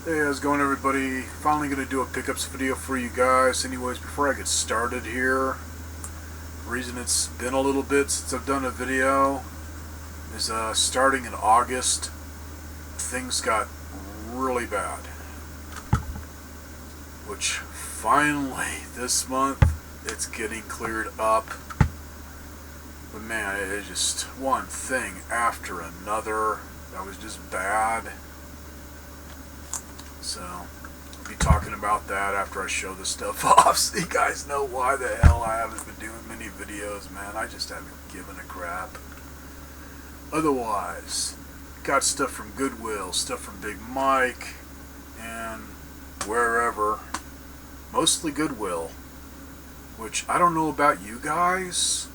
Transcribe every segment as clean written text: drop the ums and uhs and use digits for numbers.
Hey, how's it going, everybody? Finally gonna do a pickups video for you guys. Anyways, before I get started here, the reason it's been a little bit since I've done a video is starting in August, things got really bad. Which finally, this month, it's getting cleared up. But man, it's just one thing after another that was just bad. So, I'll be talking about that after I show this stuff off, so you guys know why the hell I haven't been doing many videos, man. I just haven't given a crap. Otherwise, got stuff from Goodwill, stuff from Big Mike, and wherever. Mostly Goodwill, which I don't know about you guys.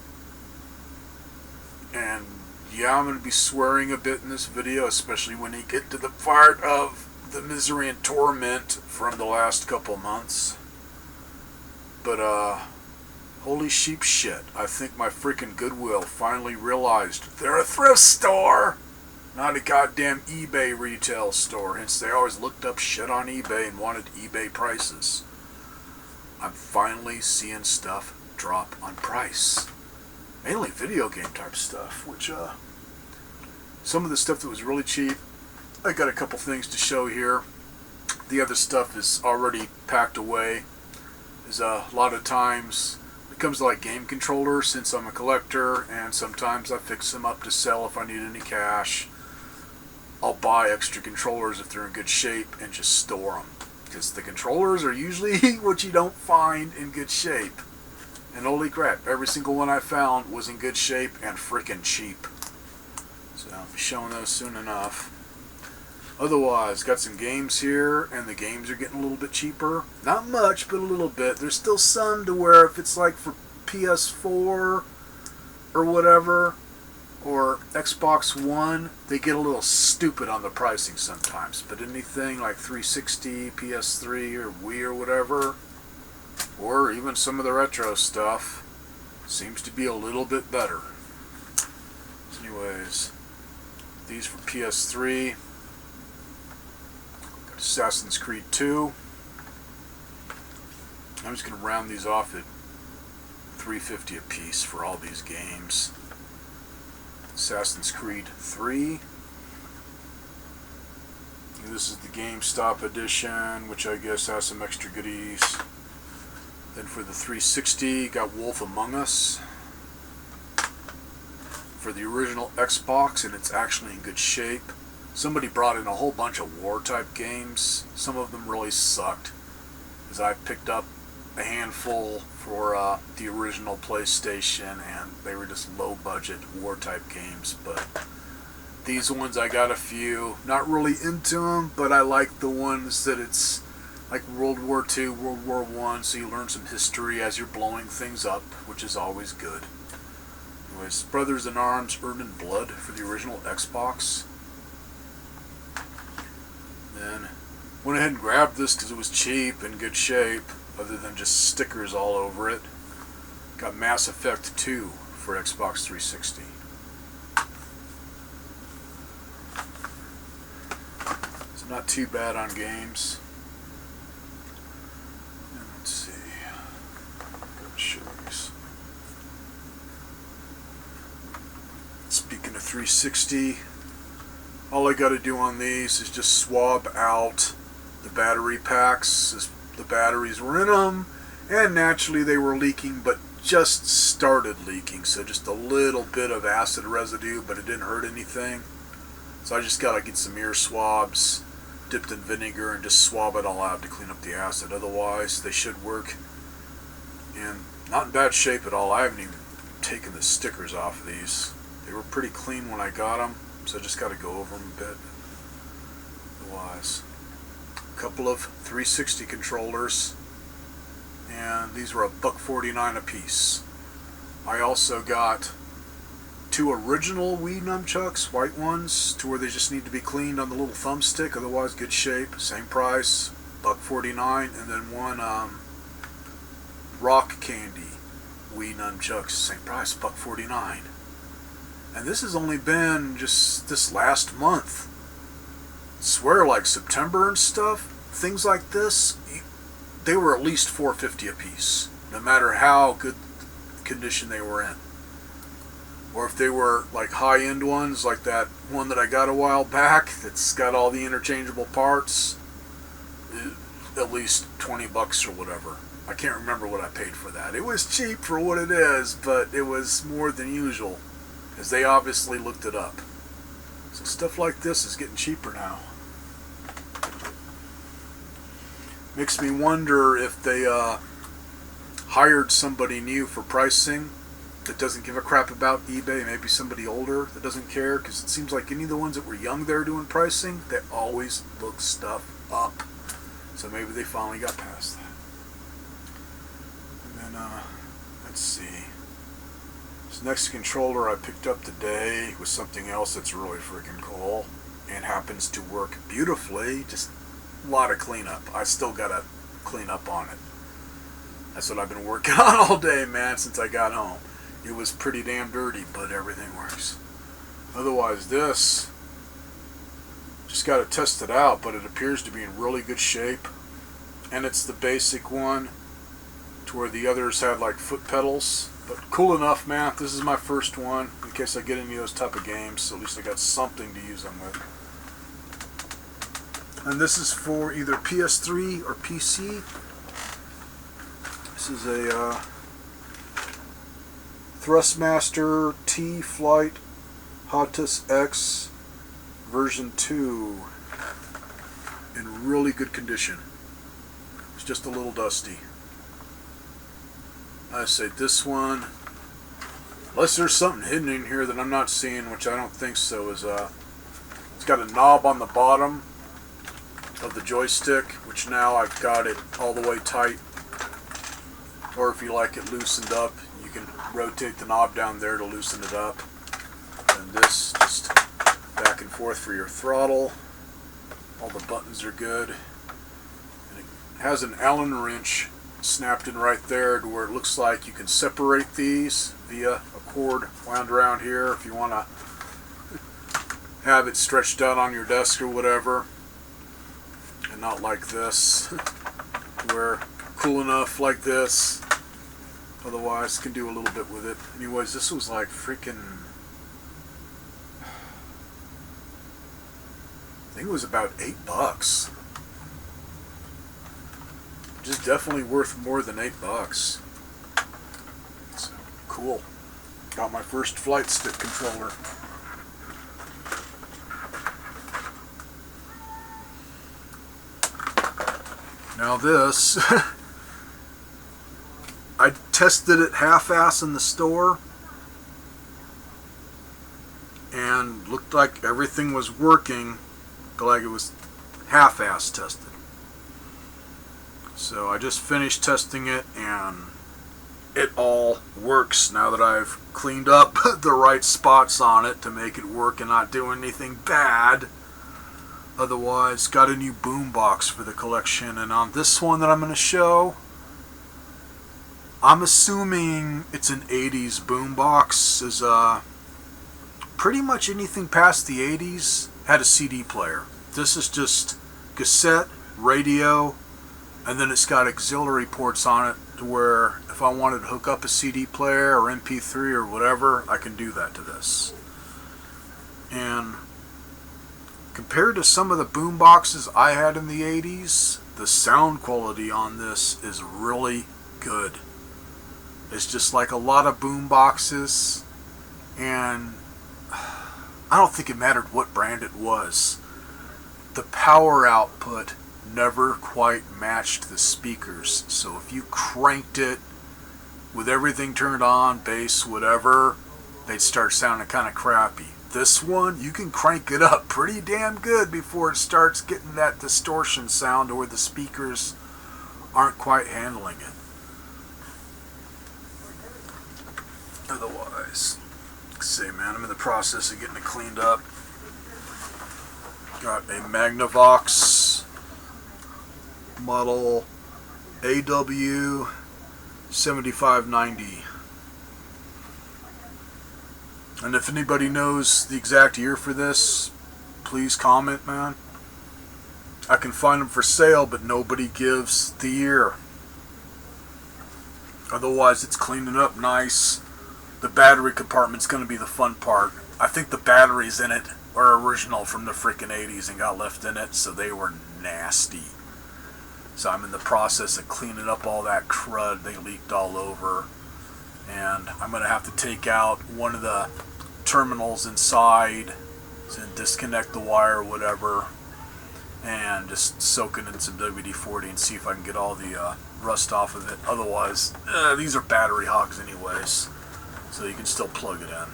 And yeah, I'm going to be swearing a bit in this video, especially when you get to the part of the misery and torment from the last couple months. But holy sheep shit, I think my freaking Goodwill finally realized they're a thrift store, not a goddamn eBay retail store. Hence they always looked up shit on eBay and wanted eBay prices. I'm finally seeing stuff drop on price, mainly video game type stuff, which some of the stuff that was really cheap, I got a couple things to show here. The other stuff is already packed away. There's a lot of times it comes to like game controllers, since I'm a collector, and sometimes I fix them up to sell if I need any cash. I'll buy extra controllers if they're in good shape and just store them, because the controllers are usually what you don't find in good shape. And holy crap, every single one I found was in good shape and freaking cheap. So I'll be showing those soon enough. Otherwise, got some games here, and the games are getting a little bit cheaper. Not much, but a little bit. There's still some to where if it's like for PS4 or whatever, or Xbox One, they get a little stupid on the pricing sometimes. But anything like 360, PS3, or Wii or whatever, or even some of the retro stuff, seems to be a little bit better. So anyways, these for PS3. Assassin's Creed 2. I'm just going to round these off at $3.50 a piece for all these games. Assassin's Creed 3. And this is the GameStop edition, which I guess has some extra goodies. Then for the 360, got Wolf Among Us. For the original Xbox, and it's actually in good shape. Somebody brought in a whole bunch of war-type games. Some of them really sucked, because I picked up a handful for the original PlayStation, and they were just low-budget war-type games. But these ones, I got a few. Not really into them, but I like the ones that it's like World War II, World War I, so you learn some history as you're blowing things up, which is always good. Anyways, Brothers in Arms, Urban Blood for the original Xbox. Then went ahead and grabbed this because it was cheap, in good shape, other than just stickers all over it. Got Mass Effect 2 for Xbox 360. It's not too bad on games. And let's see. Gotta show these. Speaking of 360, all I got to do on these is just swab out the battery packs, as the batteries were in them, and naturally they were leaking, but just started leaking, so just a little bit of acid residue, but it didn't hurt anything. So I just got to get some ear swabs dipped in vinegar and just swab it all out to clean up the acid. Otherwise they should work, and not in bad shape at all. I haven't even taken the stickers off of these. They were pretty clean when I got them, so I just got to go over them a bit. Otherwise, a couple of 360 controllers, and these were $1.49 a piece. I also got 2 original Wii nunchucks, white ones, to where they just need to be cleaned on the little thumbstick, otherwise good shape, same price, $1.49, and then one Rock Candy Wii nunchucks, same price, $1.49. And this has only been just this last month. swear like September and stuff, things like this, they were at least $4.50 a piece, no matter how good condition they were in. Or if they were like high-end ones, like that one that I got a while back that's got all the interchangeable parts, at least $20 or whatever. I can't remember what I paid for that. It was cheap for what it is, but it was more than usual, because they obviously looked it up. So stuff like this is getting cheaper now. Makes me wonder if they hired somebody new for pricing that doesn't give a crap about eBay. Maybe somebody older that doesn't care, because it seems like any of the ones that were young there doing pricing, they always look stuff up. So maybe they finally got past that. And then, let's see. This next controller I picked up today was something else that's really freaking cool and happens to work beautifully. Just a lot of cleanup. I still gotta clean up on it. That's what I've been working on all day, man, since I got home. It was pretty damn dirty, but everything works. Otherwise, this, just got to test it out, but it appears to be in really good shape. And it's the basic one, to where the others have like foot pedals. But cool enough, man. This is my first one, in case I get any of those type of games, so at least I got something to use them with. And this is for either PS3 or PC. This is a Thrustmaster T-Flight Hotus X version 2 in really good condition. It's just a little dusty. I say this one, unless there's something hidden in here that I'm not seeing, which I don't think so, is it's got a knob on the bottom of the joystick, which now I've got it all the way tight. Or if you like it loosened up, you can rotate the knob down there to loosen it up. And this, just back and forth for your throttle. All the buttons are good. And it has an Allen wrench snapped in right there to where it looks like you can separate these via a cord wound around here if you want to have it stretched out on your desk or whatever. And not like this, where cool enough like this. Otherwise, can do a little bit with it. Anyways, this was like freaking, I think it was about $8. Just definitely worth more than $8. So, cool. Got my first flight stick controller. Now this, I tested it half-ass in the store and looked like everything was working, but like it was half-ass tested. So I just finished testing it and it all works now that I've cleaned up the right spots on it to make it work and not do anything bad. Otherwise, got a new boombox for the collection, and on this one that I'm going to show, I'm assuming it's an 80s boombox. Is pretty much anything past the 80s had a CD player. This is just cassette, radio, and then it's got auxiliary ports on it to where if I wanted to hook up a CD player or MP3 or whatever, I can do that to this. And compared to some of the boom boxes I had in the 80s, the sound quality on this is really good. It's just like a lot of boom boxes, and I don't think it mattered what brand it was. The power output never quite matched the speakers. So if you cranked it with everything turned on, bass, whatever, they'd start sounding kind of crappy. This one, you can crank it up pretty damn good before it starts getting that distortion sound where the speakers aren't quite handling it. Otherwise, like I say, man, I'm in the process of getting it cleaned up. Got a Magnavox model AW 7590. And if anybody knows the exact year for this, please comment, man. I can find them for sale, but nobody gives the year. Otherwise, it's cleaning up nice. The battery compartment's going to be the fun part. I think the batteries in it are original from the freaking 80s and got left in it, so they were nasty. So I'm in the process of cleaning up all that crud they leaked all over. And I'm going to have to take out one of the terminals inside and disconnect the wire or whatever. And just soak it in some WD-40 and see if I can get all the rust off of it. Otherwise, these are battery hogs anyways, so you can still plug it in.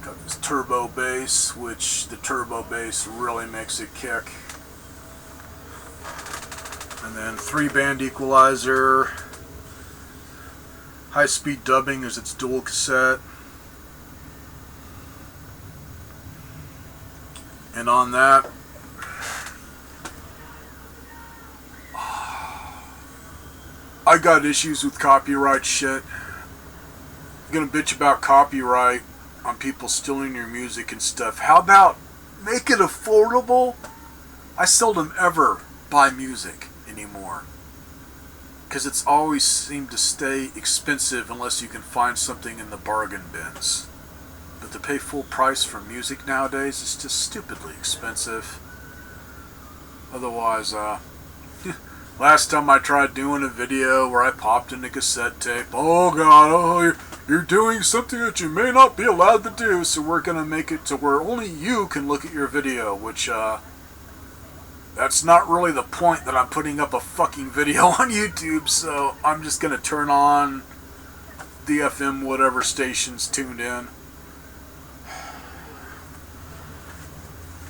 Got this turbo bass, which the turbo bass really makes it kick. And then 3-band equalizer, high-speed dubbing as its dual cassette. And on that, I got issues with copyright shit. I'm gonna bitch about copyright on people stealing your music and stuff. How about make it affordable? I seldom ever buy music anymore, because it's always seemed to stay expensive unless you can find something in the bargain bins. But to pay full price for music nowadays is just stupidly expensive. Otherwise, last time I tried doing a video where I popped in a cassette tape, oh god, oh, you're doing something that you may not be allowed to do, so we're gonna make it to where only you can look at your video, which, that's not really the point that I'm putting up a fucking video on YouTube, so I'm just gonna turn on the FM whatever station's tuned in.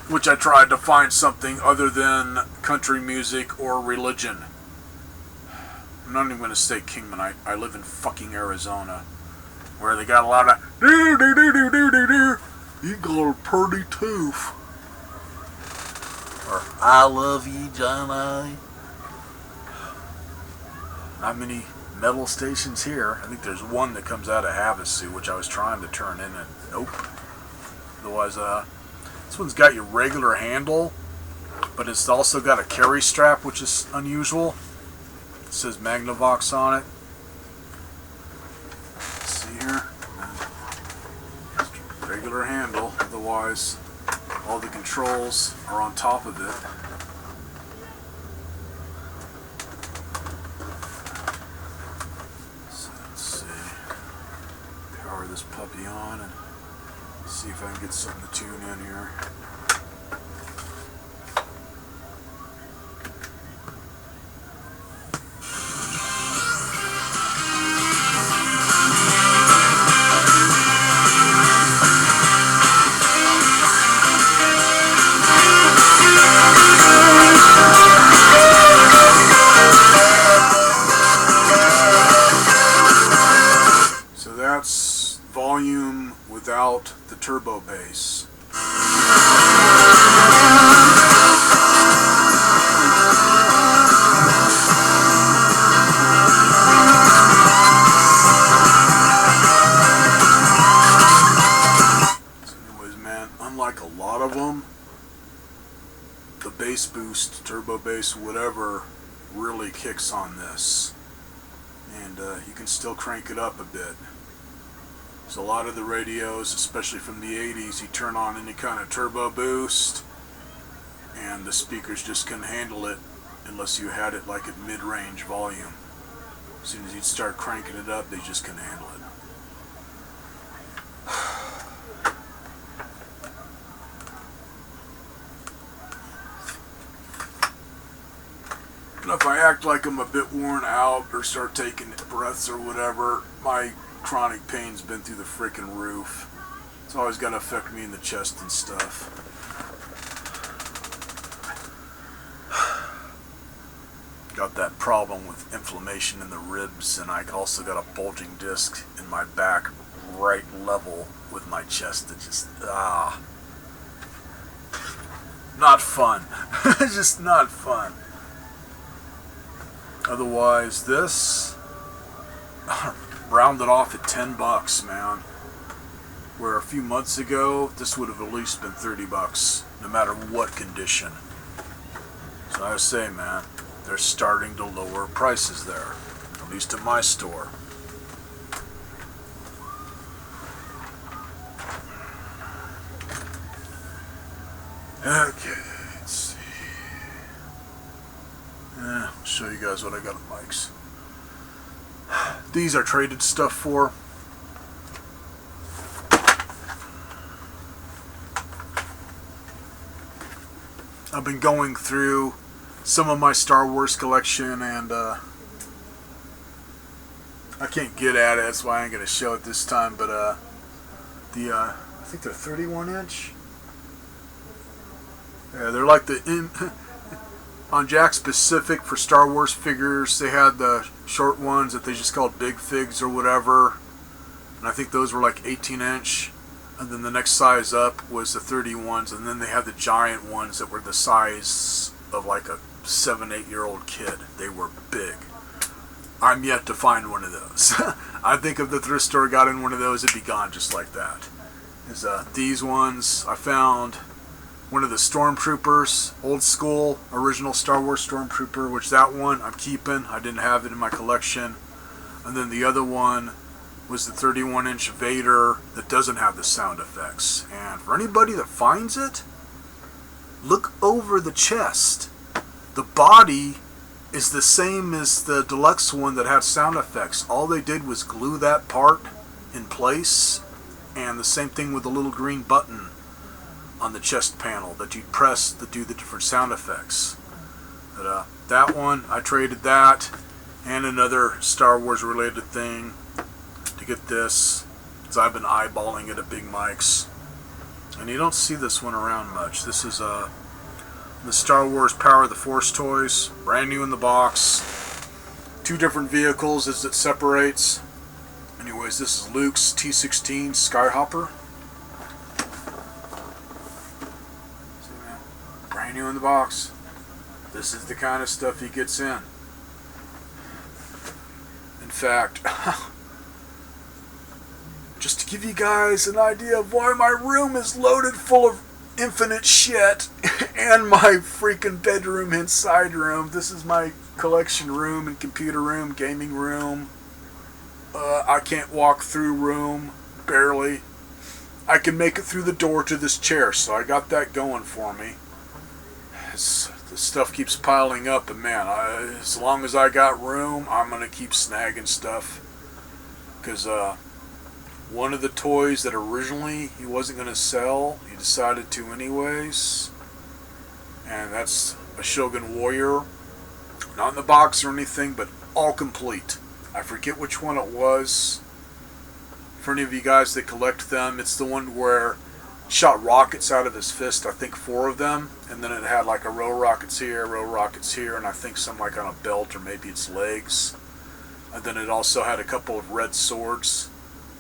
Which I tried to find something other than country music or religion. I'm not even going to say Kingman. I live in fucking Arizona, where they got a lot of do-do-do-do-do-do-do. You got a pretty tooth. Or I love you, Johnny. Not many metal stations here. I think there's one that comes out of Havasu, which I was trying to turn in, and nope. Otherwise, this one's got your regular handle, but it's also got a carry strap, which is unusual. It says Magnavox on it. Let's see here. Just regular handle. Otherwise, all the controls are on top of it. So let's see. Power this puppy on and see if I can get something to tune in here. So that's volume without the turbo bass. So anyways, man, unlike a lot of them, the bass boost, turbo bass, whatever, really kicks on this. And you can still crank it up a bit. So a lot of the radios, especially from the 80s, you turn on any kind of turbo boost and the speakers just couldn't handle it unless you had it like at mid-range volume. As soon as you'd start cranking it up, they just couldn't handle it. And if I act like I'm a bit worn out or start taking breaths or whatever, my chronic pain's been through the freaking roof. It's always got to affect me in the chest and stuff. Got that problem with inflammation in the ribs, and I also got a bulging disc in my back right level with my chest that just, not fun. Just not fun. Otherwise, this rounded off at $10, man. Where a few months ago, this would have at least been $30, no matter what condition. So I say, man, they're starting to lower prices there, at least at my store. Okay, let's see. I'll show you guys what I got on mics. These are traded stuff for. I've been going through some of my Star Wars collection, and I can't get at it, that's why I ain't going to show it this time, but I think they're 31 inch. Yeah, they're like on Jack's Pacific for Star Wars figures, they had the short ones that they just called big figs or whatever, and I think those were like 18 inch. And then the next size up was the 31s, and then they had the giant ones that were the size of like a 7-8-year-old kid. They were big. I'm yet to find one of those. I think if the thrift store got in one of those, it'd be gone just like that. These ones, I found one of the Stormtroopers, old school, original Star Wars Stormtrooper, which that one I'm keeping. I didn't have it in my collection. And then the other one was the 31-inch Vader that doesn't have the sound effects. And for anybody that finds it, look over the chest. The body is the same as the deluxe one that had sound effects. All they did was glue that part in place, and the same thing with the little green button on the chest panel that you'd press to do the different sound effects. But that one, I traded that and another Star Wars related thing to get this, because I've been eyeballing it at Big Mike's, and you don't see this one around much. This is the Star Wars Power of the Force toys, brand new in the box, 2 different vehicles as it separates. Anyways, this is Luke's T-16 Skyhopper. See, man, brand new in the box. This is the kind of stuff he gets in. In fact, just to give you guys an idea of why my room is loaded full of infinite shit, and my freaking bedroom and side room. This is my collection room and computer room, gaming room. I can't walk through room, barely. I can make it through the door to this chair, so I got that going for me. The stuff keeps piling up, and man, as long as I got room, I'm going to keep snagging stuff. Because one of the toys that originally he wasn't going to sell, he decided to anyways. And that's a Shogun Warrior. Not in the box or anything, but all complete. I forget which one it was. For any of you guys that collect them, it's the one where he shot rockets out of his fist, I think 4 of them. And then it had like a row of rockets here, and I think some like on a belt or maybe its legs. And then it also had a couple of red swords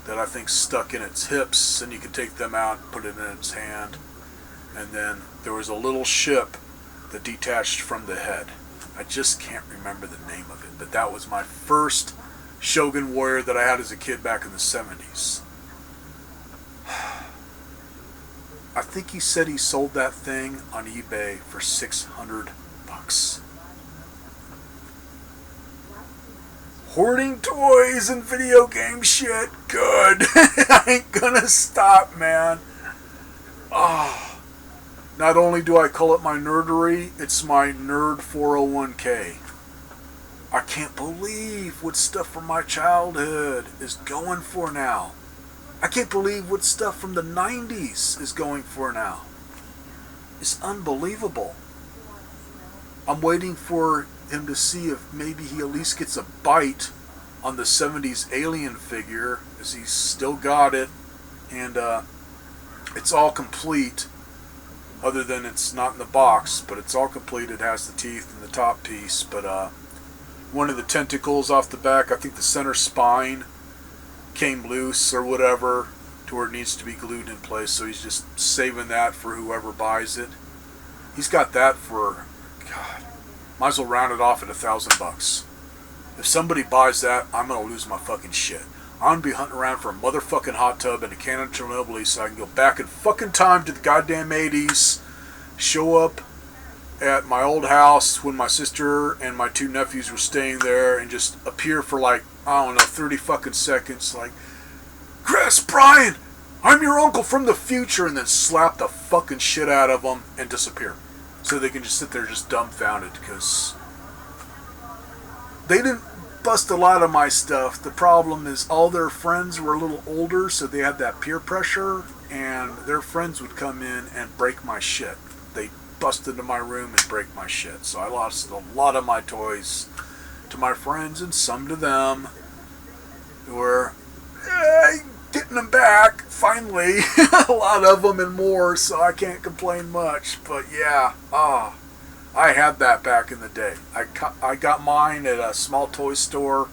that I think stuck in its hips, and you could take them out and put it in its hand. And then there was a little ship that detached from the head. I just can't remember the name of it, but that was my first Shogun Warrior that I had as a kid back in the 70s. I think he said he sold that thing on eBay for $600. Hoarding toys and video game shit, good. I ain't gonna stop, man. Not only do I call it my nerdery, it's my nerd 401k. I can't believe what stuff from my childhood is going for now. I can't believe what stuff from the 90s is going for now. It's unbelievable. I'm waiting for him to see if maybe he at least gets a bite on the 70s Alien figure, as he's still got it, and it's all complete, other than it's not in the box, but it's all complete. It has the teeth and the top piece, but one of the tentacles off the back, I think the center spine came loose or whatever to where it needs to be glued in place, so he's just saving that for whoever buys it. He's got that for, God, might as well round it off at $1,000. If somebody buys that, I'm gonna lose my fucking shit. I'm gonna be hunting around for a motherfucking hot tub and a can of Chernobyl so I can go back in fucking time to the goddamn 80s, show up at my old house when my sister and my 2 nephews were staying there, and just appear for like, I don't know, 30 fucking seconds, like, Chris, Brian, I'm your uncle from the future, and then slap the fucking shit out of them and disappear. So they can just sit there just dumbfounded, because they didn't bust a lot of my stuff. The problem is all their friends were a little older, so they had that peer pressure, and their friends would come in and break my shit. They bust into my room and break my shit. So I lost a lot of my toys to my friends and some to them, who were getting them back finally. A lot of them and more, so I can't complain much. But yeah, I had that back in the day. I got mine at a small toy store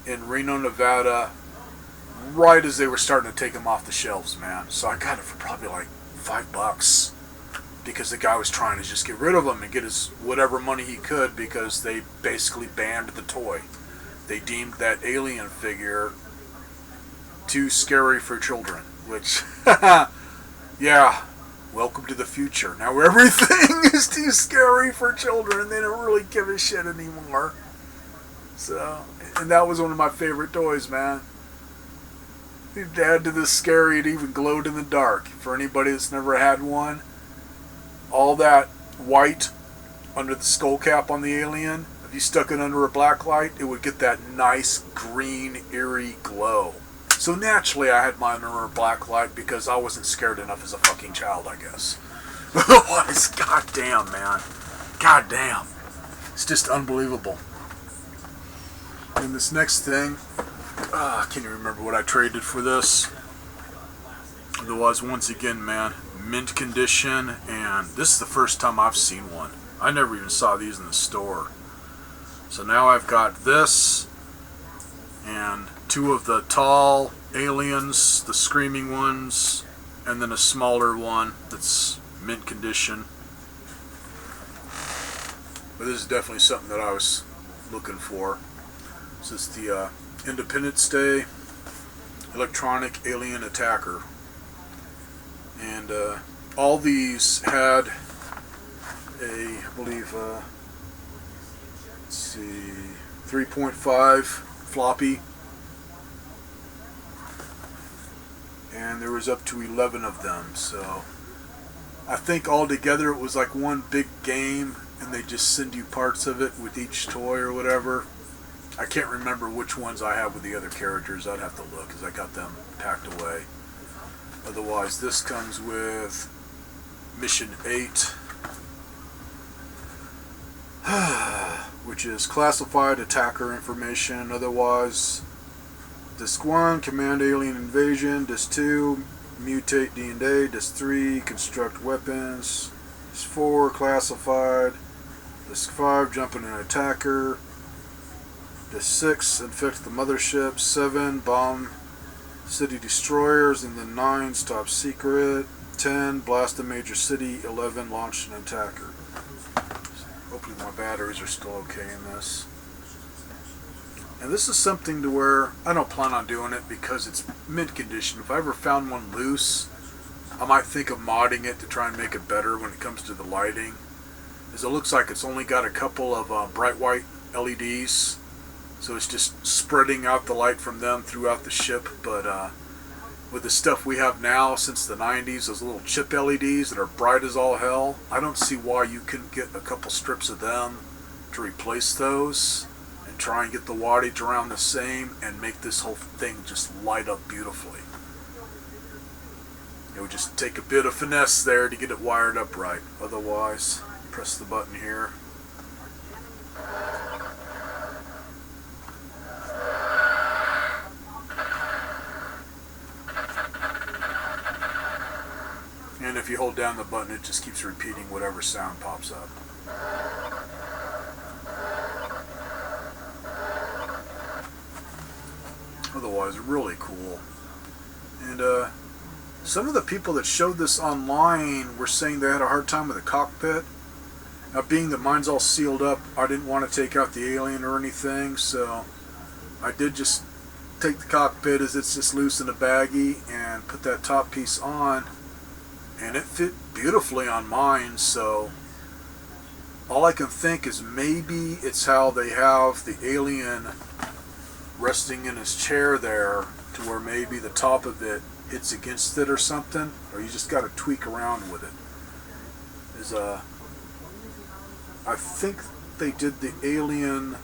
in Reno, Nevada, right as they were starting to take them off the shelves, man. So I got it for probably like $5, because the guy was trying to just get rid of them and get his whatever money he could, because they basically banned the toy. They deemed that alien figure too scary for children, which, yeah, welcome to the future. Now everything is too scary for children. They don't really give a shit anymore. So, and that was one of my favorite toys, man. It added to the scary, it even glowed in the dark. For anybody that's never had one, all that white under the skull cap on the alien, if you stuck it under a black light, it would get that nice green, eerie glow. So naturally I had mine under a black light, because I wasn't scared enough as a fucking child, I guess. Otherwise, goddamn, man. Goddamn. It's just unbelievable. And this next thing, I can't even remember what I traded for this. Otherwise, once again, man, mint condition, and this is the first time I've seen one. I never even saw these in the store. So now I've got this, and 2 of the tall aliens, the screaming ones, and then a smaller one that's mint condition. But this is definitely something that I was looking for. This is the Independence Day electronic alien attacker. And all these had a, I believe, let's see, 3.5 floppy. And there was up to 11 of them. So I think altogether it was like one big game, and they just send you parts of it with each toy or whatever. I can't remember which ones I have with the other characters. I'd have to look, because I got them packed away. Otherwise, this comes with Mission 8, which is classified attacker information. Otherwise, Disc 1, Command Alien Invasion. Disc 2, Mutate D&A. Disc 3, Construct Weapons. Disc 4, Classified. Disc 5, Jumping an Attacker. Disc 6, Infect the Mothership. 7, Bomb City Destroyers. And then 9, Top Secret. 10, Blast a Major City. 11, Launch an Attacker. Hopefully my batteries are still okay in this. And this is something to where I don't plan on doing it because it's mint condition. If I ever found one loose, I might think of modding it to try and make it better when it comes to the lighting. As it looks like it's only got a couple of bright white LEDs, so it's just spreading out the light from them throughout the ship. But with the stuff we have now since the 90s, those little chip LEDs that are bright as all hell, I don't see why you couldn't get a couple strips of them to replace those, and try and get the wattage around the same, and make this whole thing just light up beautifully. It would just take a bit of finesse there to get it wired up right. Otherwise, press the button here. And if you hold down the button, it just keeps repeating whatever sound pops up. Otherwise, really cool. And some of the people that showed this online were saying they had a hard time with the cockpit. Now, being that mine's all sealed up, I didn't want to take out the alien or anything, so I did just take the cockpit as it's just loose in a baggie and put that top piece on, and it fit beautifully on mine. So all I can think is maybe it's how they have the alien resting in his chair there, to where maybe the top of it hits against it or something, or you just got to tweak around with it. I think they did the alien,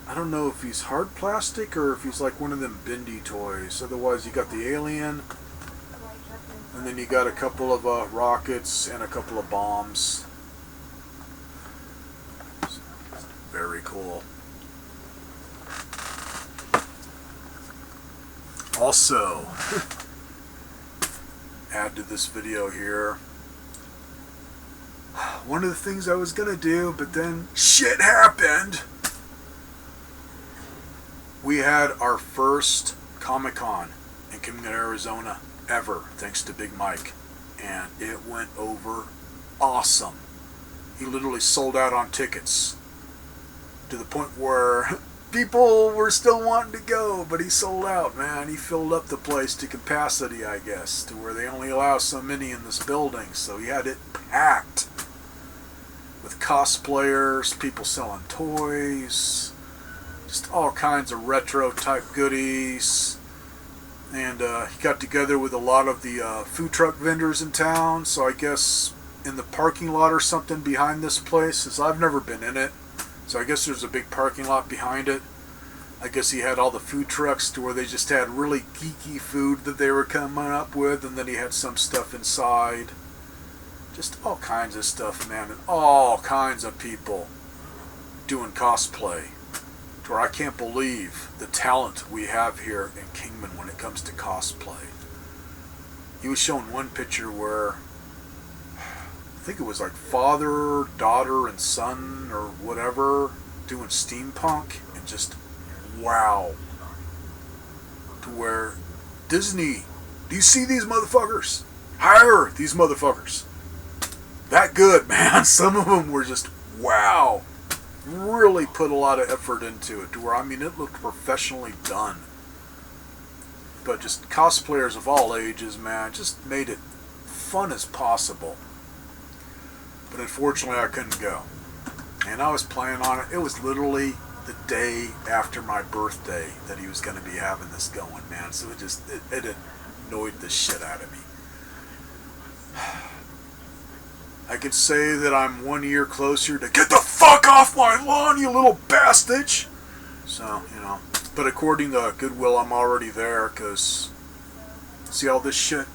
I don't know if he's hard plastic or if he's like one of them bendy toys. Otherwise, you got the alien, and then you got a couple of rockets and a couple of bombs. Very cool. Also, add to this video here, one of the things I was gonna do, but then shit happened. We had our first Comic-Con in Kingman, Arizona ever, thanks to Big Mike, and it went over awesome. He literally sold out on tickets to the point where people were still wanting to go, but he sold out, man. He filled up the place to capacity, I guess, to where they only allow so many in this building, so he had it packed with cosplayers, people selling toys, just all kinds of retro type goodies. And he got together with a lot of the food truck vendors in town, so I guess in the parking lot or something behind this place, as I've never been in it, so I guess there's a big parking lot behind it. I guess he had all the food trucks to where they just had really geeky food that they were coming up with, and then he had some stuff inside. Just all kinds of stuff, man, and all kinds of people doing cosplay. To where I can't believe the talent we have here in Kingman when it comes to cosplay. He was showing one picture where I think it was like father, daughter, and son or whatever doing steampunk, and just wow. To where Disney, do you see these motherfuckers? Hire these motherfuckers. That good, man. Some of them were just wow. Really put a lot of effort into it, to where, I mean, it looked professionally done. But just cosplayers of all ages, man, just made it fun as possible. But unfortunately, I couldn't go. And I was planning on it. It was literally the day after my birthday that he was going to be having this going, man. So it annoyed the shit out of me. I could say that I'm 1 year closer to get the fuck off my lawn, you little bastard. So, you know. But according to Goodwill, I'm already there, because see all this shit?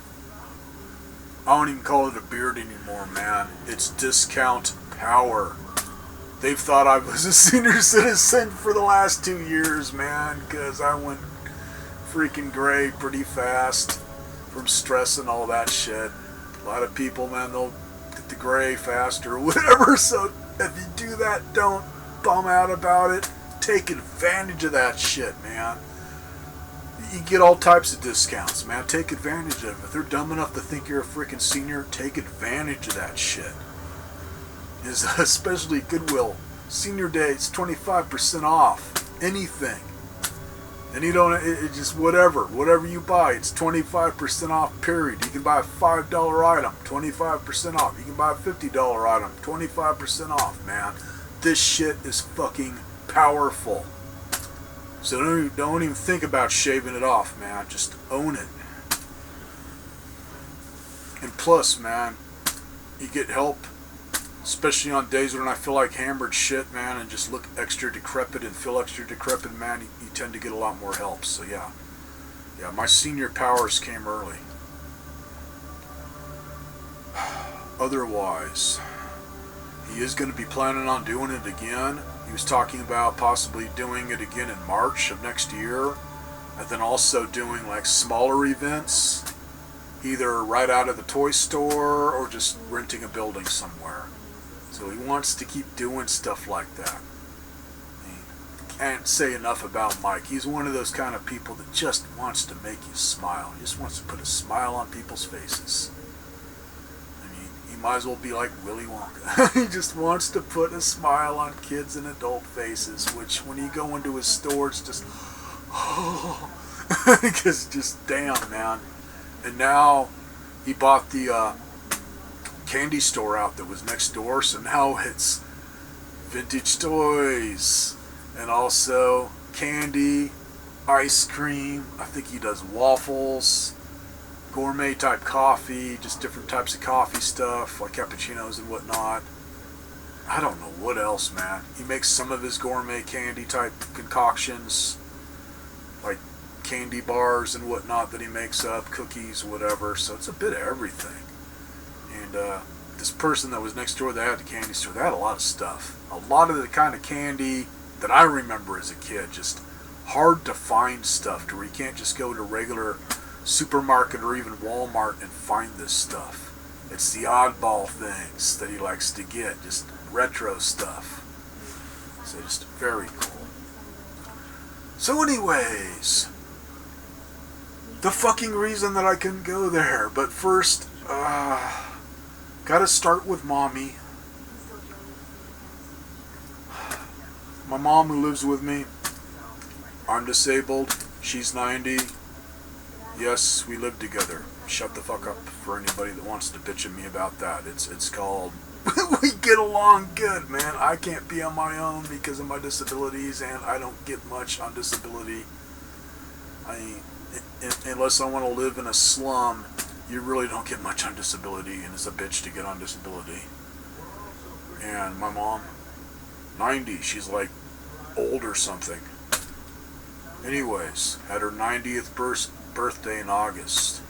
I don't even call it a beard anymore, man. It's discount power. They've thought I was a senior citizen for the last 2 years, man, because I went freaking gray pretty fast from stress and all that shit. A lot of people, man, they'll get the gray faster or whatever, so if you do that, don't bum out about it. Take advantage of that shit, man. You get all types of discounts, man. Take advantage of it. If they're dumb enough to think you're a freaking senior, take advantage of that shit. Especially Goodwill. Senior Day, it's 25% off. Anything. And you don't, it just whatever you buy, it's 25% off, period. You can buy a $5 item, 25% off. You can buy a $50 item, 25% off, man. This shit is fucking powerful. So don't even think about shaving it off, man. Just own it. And plus, man, you get help, especially on days when I feel like hammered shit, man, and just look extra decrepit and feel extra decrepit, man. You tend to get a lot more help. So yeah, my senior powers came early. Otherwise, he is going to be planning on doing it again. He was talking about possibly doing it again in March of next year, and then also doing like smaller events, either right out of the toy store or just renting a building somewhere. So he wants to keep doing stuff like that. I can't say enough about Mike. He's one of those kind of people that just wants to make you smile. He just wants to put a smile on people's faces. He might as well be like Willy Wonka. He just wants to put a smile on kids and adult faces, which when you go into his store, it's just, Because just damn, man. And now he bought the candy store out that was next door, so now it's vintage toys and also candy, ice cream. I think he does waffles, gourmet type coffee, just different types of coffee stuff like cappuccinos and whatnot. I don't know what else, man. He makes some of his gourmet candy type concoctions, like candy bars and whatnot that he makes up, cookies, whatever. So it's a bit of everything. And this person that was next door that had the candy store, they had a lot of stuff. A lot of the kind of candy that I remember as a kid, just hard to find stuff to where you can't just go to regular supermarket or even Walmart and find this stuff. It's the oddball things that he likes to get, just retro stuff. So just very cool. So anyways, the fucking reason that I couldn't go there, but first, gotta start with mommy. My mom who lives with me, I'm disabled, she's 90. Yes, we live together. Shut the fuck up for anybody that wants to bitch at me about that. It's called, we get along good, man. I can't be on my own because of my disabilities, and I don't get much on disability. Unless I want to live in a slum, you really don't get much on disability, and it's a bitch to get on disability. And my mom, 90, she's like old or something. Anyways, had her 90th birthday in August.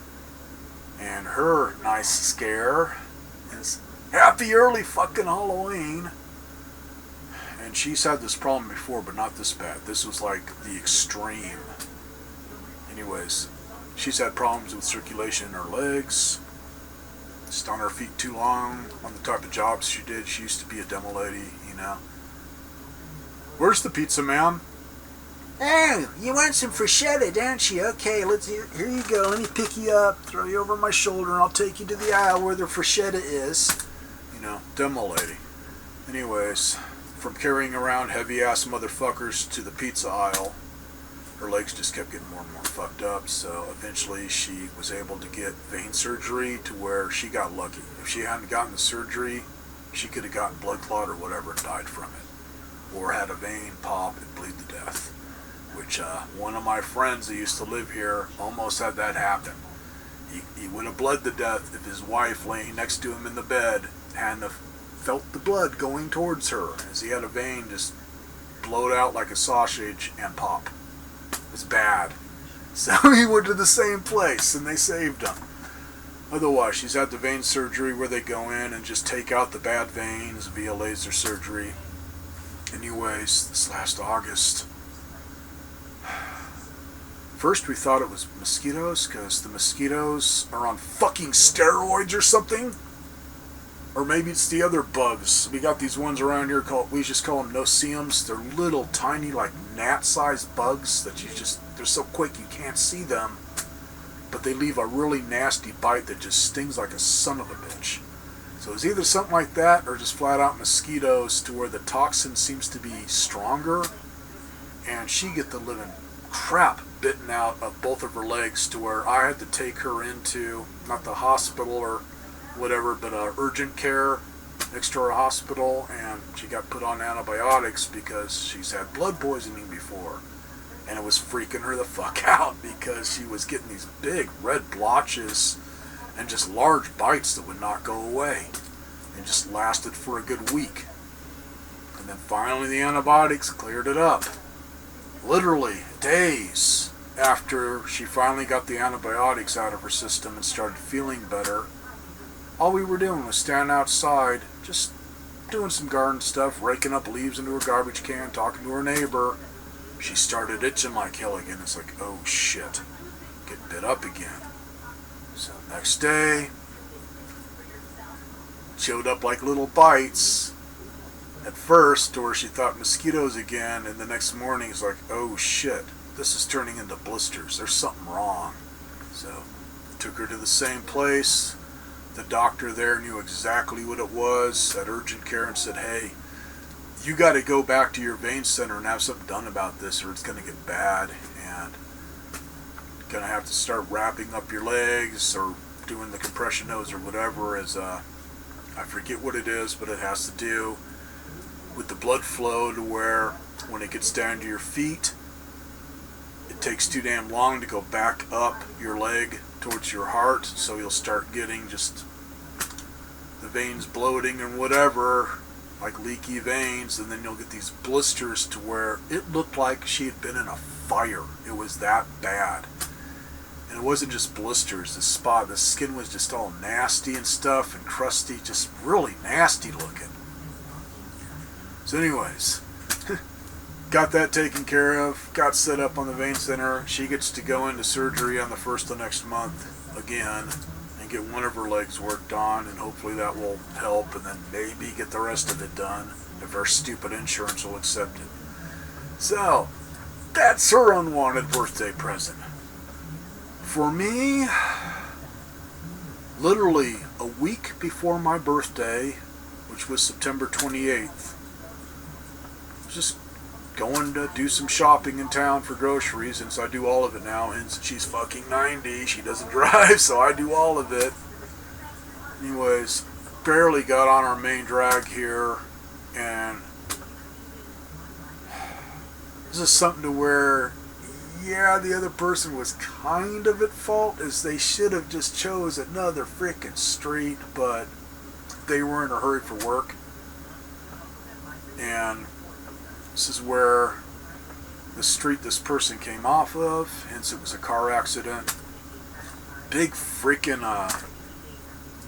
And her nice scare is happy early fucking Halloween. And she's had this problem before, but not this bad. This was like the extreme. Anyways, she's had problems with circulation in her legs. Just on her feet too long on the type of jobs she did. She used to be a demo lady, you know. Where's the pizza, ma'am? Oh, you want some freshetta, don't you? Okay, here you go. Let me pick you up, throw you over my shoulder, and I'll take you to the aisle where the freshetta is. You know, demo lady. Anyways, from carrying around heavy-ass motherfuckers to the pizza aisle, her legs just kept getting more and more fucked up, so eventually she was able to get vein surgery to where she got lucky. If she hadn't gotten the surgery, she could have gotten blood clot or whatever and died from it. Or had a vein pop and bleed to death. Which one of my friends that used to live here almost had that happen. He would have bled to death if his wife laying next to him in the bed hadn't felt the blood going towards her as he had a vein just blowed out like a sausage and pop. It was bad. So he went to the same place and they saved him. Otherwise, she's had the vein surgery where they go in and just take out the bad veins via laser surgery. Anyways, this last August, first we thought it was mosquitoes because the mosquitoes are on fucking steroids or something. Or maybe it's the other bugs. We got these ones around here we just call them no-see-ums. They're little tiny like gnat-sized bugs that they're so quick you can't see them. But they leave a really nasty bite that just stings like a son of a bitch. So it's either something like that or just flat out mosquitoes to where the toxin seems to be stronger. And she get the living crap bitten out of both of her legs to where I had to take her into, not the hospital or whatever, but urgent care next to our hospital, and she got put on antibiotics because she's had blood poisoning before. And it was freaking her the fuck out because she was getting these big red blotches and just large bites that would not go away. And just lasted for a good week. And then finally the antibiotics cleared it up. Literally days after she finally got the antibiotics out of her system and started feeling better, all we were doing was standing outside, just doing some garden stuff, raking up leaves into her garbage can, talking to her neighbor. She started itching like hell again. It's like, oh shit, get bit up again. So next day, showed up like little bites. At first, to where she thought mosquitoes again, and the next morning it's like, oh shit, this is turning into blisters. There's something wrong. So, took her to the same place. The doctor there knew exactly what it was at urgent care and said, hey, you got to go back to your vein center and have something done about this or it's going to get bad. And and gonna have to start wrapping up your legs or doing the compression hose or whatever, as I forget what it is, but it has to do with the blood flow, to where when it gets down to your feet, it takes too damn long to go back up your leg towards your heart, so you'll start getting just the veins bloating and whatever, like leaky veins, and then you'll get these blisters to where it looked like she had been in a fire. It was that bad. And it wasn't just blisters. The skin was just all nasty and stuff and crusty, just really nasty looking. So anyways, got that taken care of, got set up on the vein center. She gets to go into surgery on the 1st of next month again and get one of her legs worked on, and hopefully that will help, and then maybe get the rest of it done if her stupid insurance will accept it. So, that's her unwanted birthday present. For me, literally a week before my birthday, which was September 28th, I was just going to do some shopping in town for groceries, since I do all of it now, and since she's fucking 90, she doesn't drive, so I do all of it. Anyways, barely got on our main drag here, and this is something to where, yeah, the other person was kind of at fault, as they should have just chose another frickin' street, but they were in a hurry for work. And this is where the street this person came off of, hence it was a car accident. Big freaking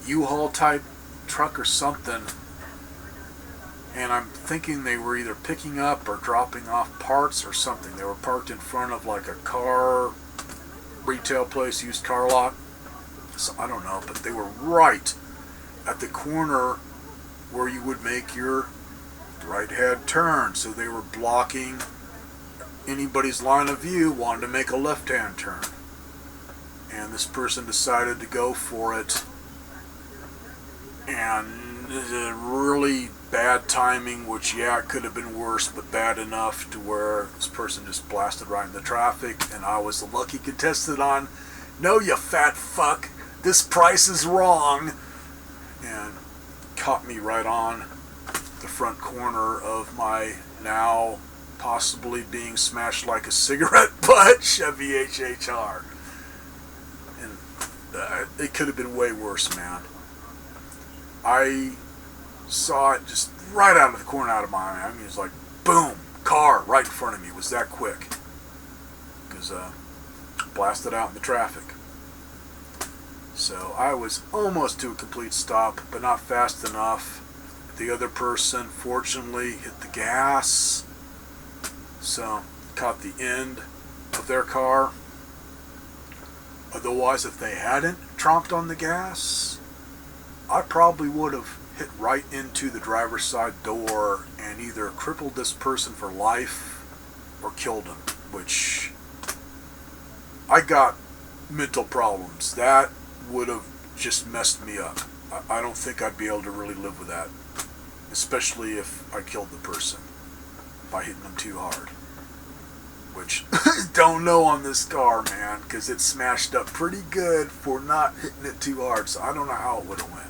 U-Haul type truck or something. And I'm thinking they were either picking up or dropping off parts or something. They were parked in front of like a car retail place, used car lot. So I don't know, but they were right at the corner where you would make your right-hand turn. So they were blocking anybody's line of view wanting to make a left-hand turn. And this person decided to go for it. And really bad timing, which, yeah, it could have been worse, but bad enough to where this person just blasted right into traffic, and I was the lucky contestant on, "No, you fat fuck, this price is wrong," and caught me right on the front corner of my now possibly being smashed like a cigarette butt Chevy HHR. And it could have been way worse, man. I saw it just right out of the corner out of my eye. I mean, it was like, boom, car right in front of me. It was that quick. Because blasted out in the traffic. So I was almost to a complete stop, but not fast enough. The other person, fortunately, hit the gas. So, caught the end of their car. Otherwise, if they hadn't tromped on the gas, I probably would have hit right into the driver's side door and either crippled this person for life or killed him, which I got mental problems. That would have just messed me up. I don't think I'd be able to really live with that, especially if I killed the person by hitting them too hard, which I don't know on this car, man, because it smashed up pretty good for not hitting it too hard, so I don't know how it would have went.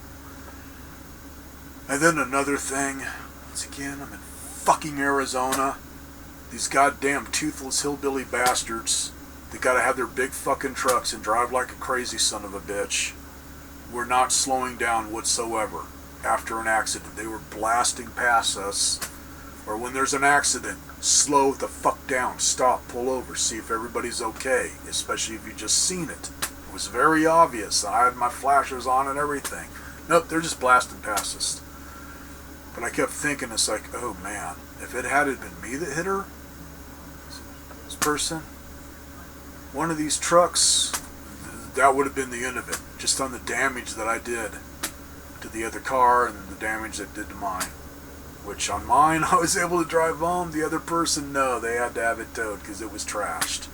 And then another thing, once again, I'm in fucking Arizona. These goddamn toothless hillbilly bastards, they gotta have their big fucking trucks and drive like a crazy son of a bitch, were not slowing down whatsoever after an accident. They were blasting past us. Or when there's an accident, slow the fuck down, stop, pull over, see if everybody's okay, especially if you just seen it. It was very obvious. I had my flashers on and everything. Nope, they're just blasting past us. But I kept thinking, it's like, oh man, if it had been me that hit her, this person, one of these trucks, that would have been the end of it. Just on the damage that I did to the other car and the damage that did to mine. Which on mine, I was able to drive home. The other person, no, they had to have it towed because it was trashed.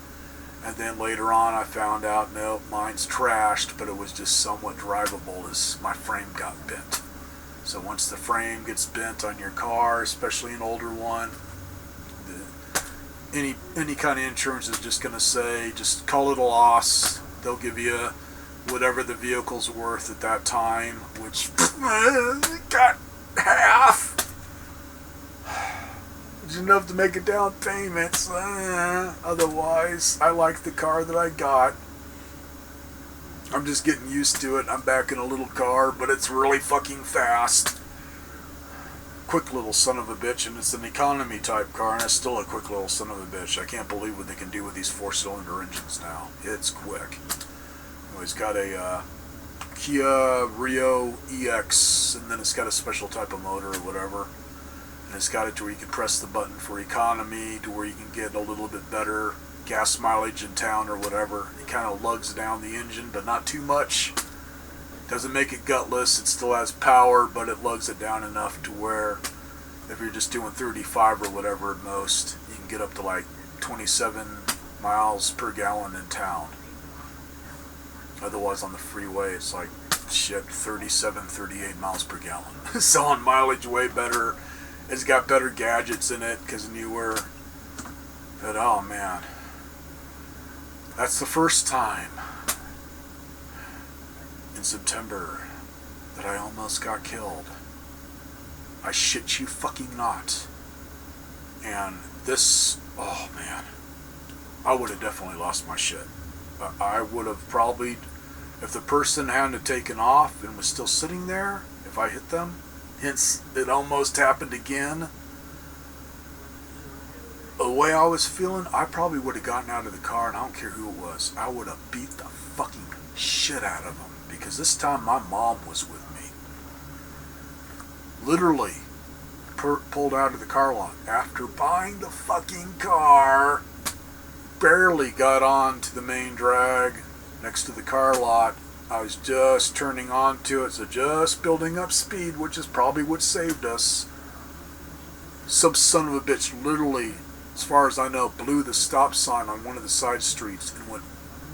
And then later on, I found out, no, mine's trashed, but it was just somewhat drivable as my frame got bent. So once the frame gets bent on your car, especially an older one, any kind of insurance is just going to say, just call it a loss. They'll give you whatever the vehicle's worth at that time, which got half. It's enough to make a down payment. So, otherwise, I like the car that I got. I'm just getting used to it. I'm back in a little car, but it's really fucking fast. Quick little son of a bitch, and it's an economy type car, and it's still a quick little son of a bitch. I can't believe what they can do with these 4-cylinder engines now. It's quick. It's got a Kia Rio EX, and then it's got a special type of motor or whatever. And it's got it to where you can press the button for economy, to where you can get a little bit better gas mileage in town or whatever. It kind of lugs down the engine, but not too much. Doesn't make it gutless. It still has power, but it lugs it down enough to where if you're just doing 35 or whatever at most, you can get up to like 27 miles per gallon in town. Otherwise on the freeway it's like shit, 37, 38 miles per gallon. So on mileage, way better. It's got better gadgets in it because newer. But oh man, that's the first time in September that I almost got killed. I shit you fucking not. And this, oh man, I would have definitely lost my shit. I would have probably, if the person hadn't taken off and was still sitting there, if I hit them, hence it almost happened again. The way I was feeling, I probably would have gotten out of the car, and I don't care who it was, I would have beat the fucking shit out of them, because this time my mom was with me. Literally pulled out of the car lot after buying the fucking car. Barely got on to the main drag next to the car lot. I was just turning onto it, so just building up speed, which is probably what saved us. Some son of a bitch literally, as far as I know, blew the stop sign on one of the side streets and went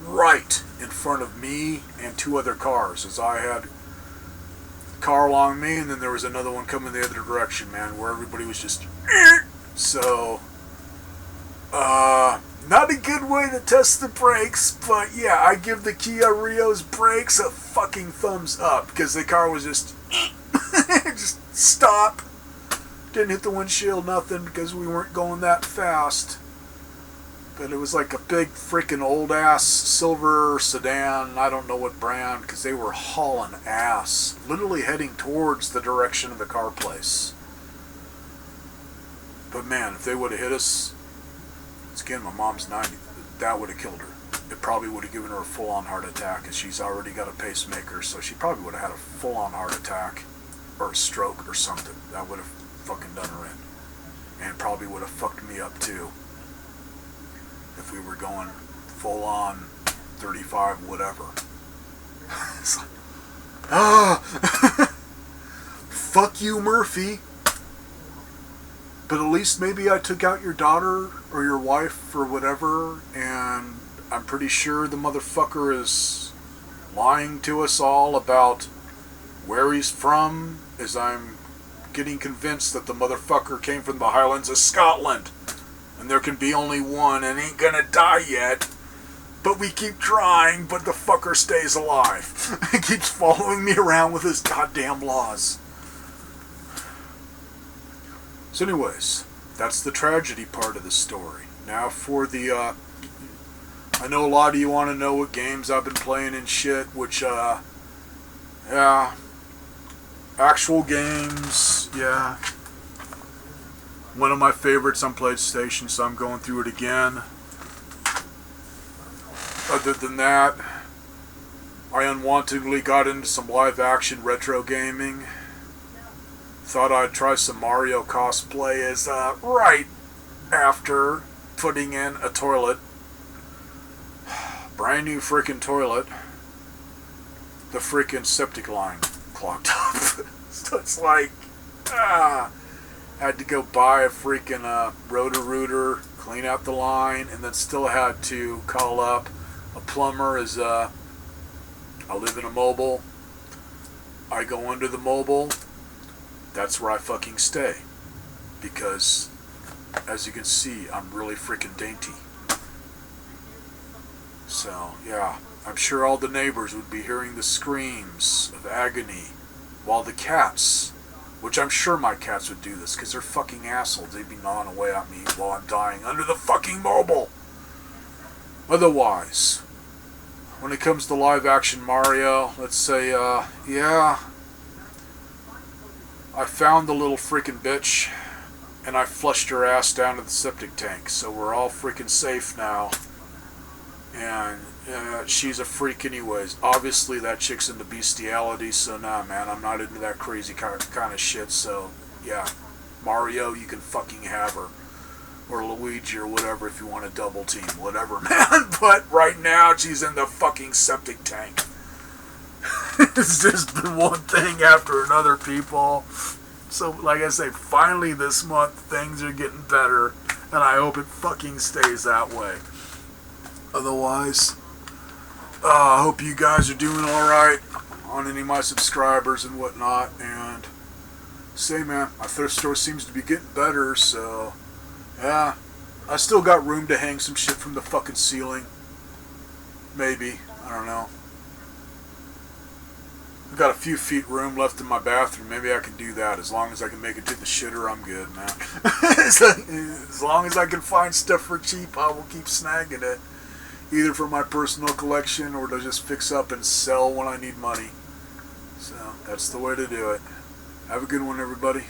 right in front of me and 2 other cars, as I had a car along me, and then there was another one coming the other direction, man, where everybody was just so not a good way to test the brakes, but yeah, I give the Kia Rio's brakes a fucking thumbs up, because the car was just just stop. Didn't hit the windshield, nothing, because we weren't going that fast. But it was like a big freaking old ass silver sedan, I don't know what brand, because they were hauling ass, literally heading towards the direction of the car place. But man, if they would have hit us, it's again, my mom's 90, that would have killed her. It probably would have given her a full-on heart attack, because she's already got a pacemaker, so she probably would have had a full-on heart attack, or a stroke or something. That would have fucking done her in. And probably would have fucked me up too, if we were going full-on 35 whatever. It's like, fuck you, Murphy. But at least maybe I took out your daughter or your wife or whatever, and I'm pretty sure the motherfucker is lying to us all about where he's from, as I'm getting convinced that the motherfucker came from the Highlands of Scotland, and there can be only one, and ain't gonna die yet. But we keep trying, but the fucker stays alive. He keeps following me around with his goddamn laws. So anyways, that's the tragedy part of the story. Now for the, I know a lot of you want to know what games I've been playing and shit, which, yeah, actual games, yeah. One of my favorites on PlayStation, so I'm going through it again. Other than that, I unwantedly got into some live-action retro gaming. Thought I'd try some Mario cosplay as right after putting in a toilet. Brand new freaking toilet. The freaking septic line clogged up. So it's like, had to go buy a freaking Roto-Rooter, clean out the line, and then still had to call up a plumber as I live in a mobile. I go under the mobile. That's where I fucking stay, because as you can see, I'm really freaking dainty. So, yeah, I'm sure all the neighbors would be hearing the screams of agony, while the cats, which I'm sure my cats would do this, because they're fucking assholes, they'd be gnawing away at me while I'm dying under the fucking mobile. Otherwise, when it comes to live action Mario, let's say, yeah, I found the little freaking bitch, and I flushed her ass down to the septic tank, so we're all freaking safe now. And she's a freak anyways. Obviously that chick's into bestiality, so nah, man, I'm not into that crazy kind of shit. So yeah, Mario, you can fucking have her, or Luigi, or whatever, if you want to double team, whatever, man. But right now she's in the fucking septic tank. It's just been one thing after another, people. So like I say, finally this month things are getting better, and I hope it fucking stays that way. Otherwise, I hope you guys are doing alright on any of my subscribers and whatnot. And say, man, my thrift store seems to be getting better, so yeah, I still got room to hang some shit from the fucking ceiling. Maybe, I don't know. I've got a few feet room left in my bathroom. Maybe I can do that. As long as I can make it to the shitter, I'm good, man. As long as I can find stuff for cheap, I will keep snagging it. Either for my personal collection or to just fix up and sell when I need money. So, that's the way to do it. Have a good one, everybody.